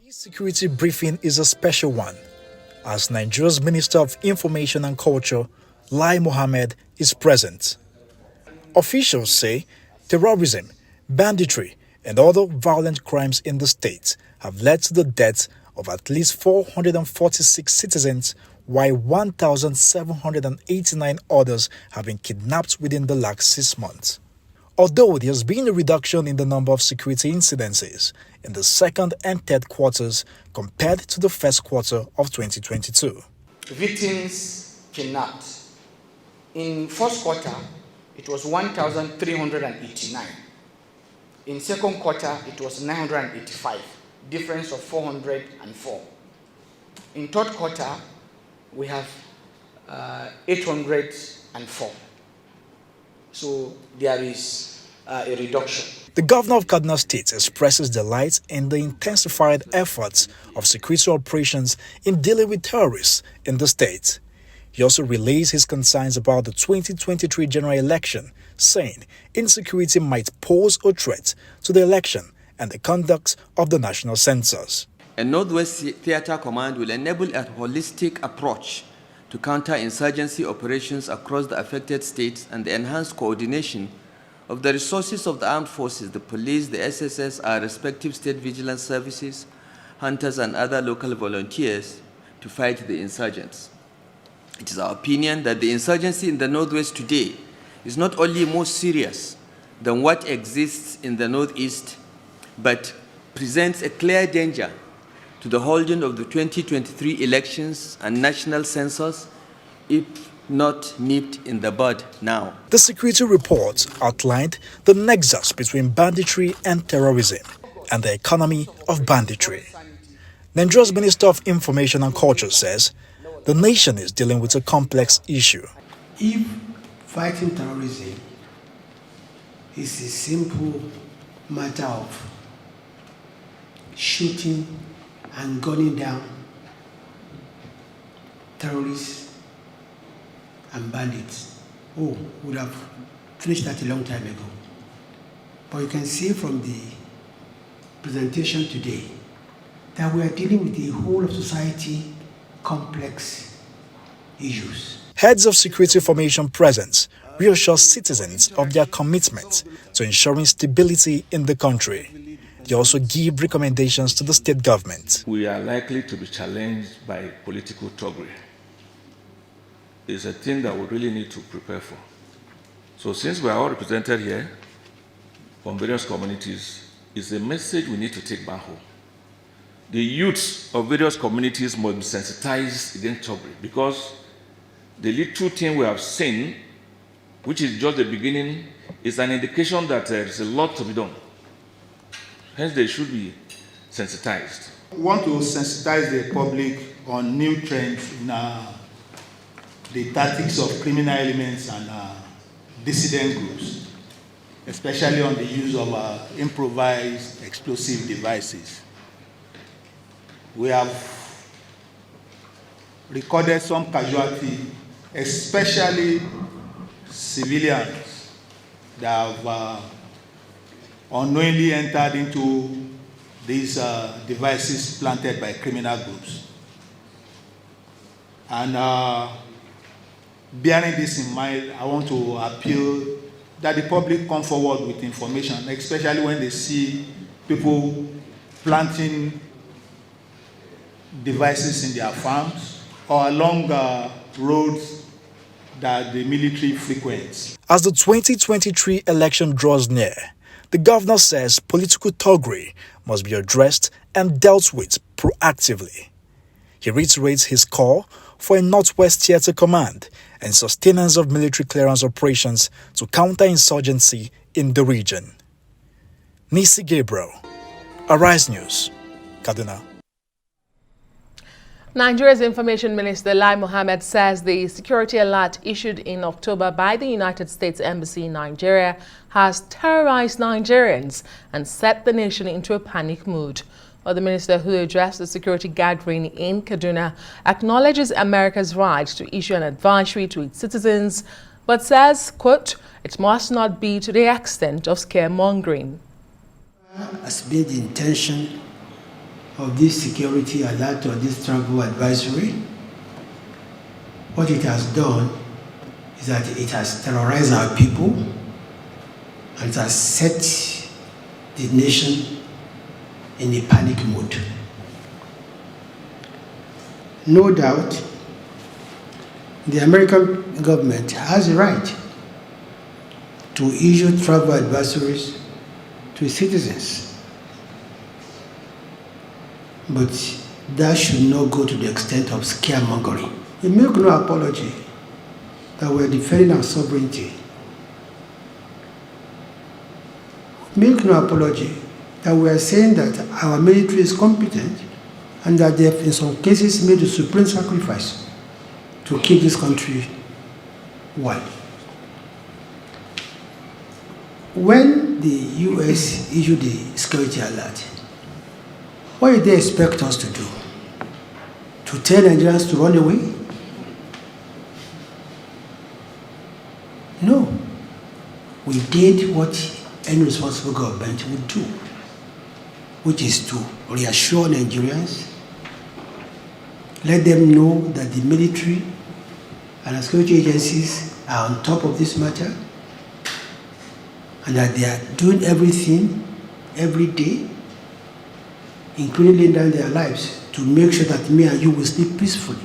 This security briefing is a special one, as Nigeria's Minister of Information and Culture, Lai Mohammed, is present. Officials say terrorism, banditry, and other violent crimes in the state have led to the deaths of at least 446 citizens, while 1,789 others have been kidnapped within the last 6 months. Although there has been a reduction in the number of security incidences in the second and third quarters compared to the first quarter of 2022. Victims kidnapped. In first quarter, it was 1,389. In second quarter, it was 985, difference of 404. In third quarter, we have 804. So there is a reduction. The governor of Kaduna State expresses delight in the intensified efforts of security operations in dealing with terrorists in the state. He also relays his concerns about the 2023 general election, saying insecurity might pose a threat to the election and the conduct of the national census. A Northwest Theater Command will enable a holistic approach to counter-insurgency operations across the affected states and the enhanced coordination of the resources of the armed forces, the police, the SSS, our respective state vigilance services, hunters, and other local volunteers to fight the insurgents. It is our opinion that the insurgency in the Northwest today is not only more serious than what exists in the Northeast, but presents a clear danger to the holding of the 2023 elections and national census, if not nipped in the bud now. The security report outlined the nexus between banditry and terrorism and the economy of banditry. Nigeria's Minister of Information and Culture says the nation is dealing with a complex issue. If fighting terrorism is a simple matter of shooting and gunning down terrorists and bandits, would have finished that a long time ago. But you can see from the presentation today that we are dealing with the whole of society complex issues. Heads of security formation present reassure citizens of their commitment to ensuring stability in the country. They also give recommendations to the state government. We are likely to be challenged by political thuggery. It's a thing that we really need to prepare for. So since we are all represented here from various communities, it's a message we need to take back home. The youths of various communities must be sensitized against thuggery, because the little thing we have seen, which is just the beginning, is an indication that there is a lot to be done. Hence, they should be sensitized. We want to sensitize the public on new trends in the tactics of criminal elements and dissident groups, especially on the use of improvised explosive devices. We have recorded some casualty, especially civilians that have unknowingly entered into these devices planted by criminal groups. And bearing this in mind, I want to appeal that the public come forward with information, especially when they see people planting devices in their farms or along roads that the military frequents. As the 2023 election draws near, the governor says political thuggery must be addressed and dealt with proactively. He reiterates his call for a Northwest Theater Command and sustenance of military clearance operations to counter insurgency in the region. Nisi Gabriel, Arise News, Kaduna. Nigeria's Information Minister Lai Mohammed says the security alert issued in October by the United States Embassy in Nigeria has terrorized Nigerians and set the nation into a panic mood. Well, the minister, who addressed the security gathering in Kaduna, acknowledges America's right to issue an advisory to its citizens, but says, quote, it must not be to the extent of scaremongering. Has been the intention of this security alert or this travel advisory, what it has done is that it has terrorized our people and it has set the nation in a panic mode. No doubt, the American government has a right to issue travel advisories to its citizens. But that should not go to the extent of scaremongering. We make no apology that we're defending our sovereignty. We make no apology that we are saying that our military is competent and that they have in some cases made a supreme sacrifice to keep this country one. When the US issued the security alert, what did they expect us to do? To tell Nigerians to run away? No. We did what any responsible government would do, which is to reassure Nigerians, let them know that the military and the security agencies are on top of this matter and that they are doing everything every day, including laying down their lives, to make sure that me and you will sleep peacefully.